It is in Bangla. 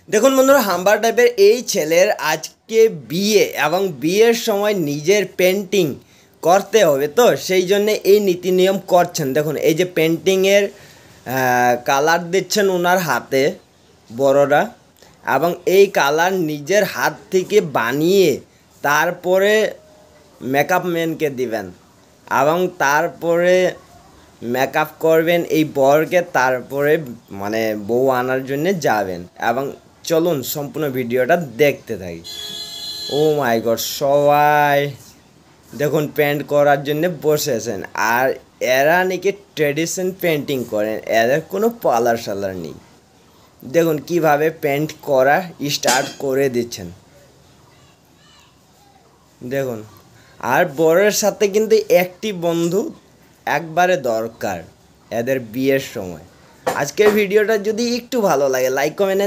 দেখুন বন্ধুরা, হাম্বার টাইপের এই ছেলের আজকে বিয়ে এবং বিয়ের সময় নিজের পেন্টিং করতে হবে, তো সেই জন্য এই নীতি নিয়ম করছেন। দেখুন এই যে পেন্টিংয়ের কালার দিচ্ছেন ওনার হাতে বড়রা, এবং এই কালার নিজের হাত থেকে বানিয়ে তারপরে মেকআপ ম্যানকে দিবেন এবং তারপরে মেকআপ করবেন এই বরকে, তারপরে মানে বউ আনার জন্য যাবেন। এবং চলুন সম্পূর্ণ ভিডিওটা দেখতে থাকি। ও মাই গড, সবাই দেখুন পেন্ট করার জন্য বসেছেন, আর এরা নাকি ট্রেডিশন পেন্টিং করেন, এদের কোনো পার্লার সালার নেই। দেখুন কিভাবে পেন্ট করা স্টার্ট করে দিচ্ছেন দেখুন। আর বরের সাথে কিন্তু একটি বন্ধু একবারে দরকার এদের বিয়ের সময়। আজকের ভিডিওটা যদি একটু ভালো লাগে, লাইক কমেন্ট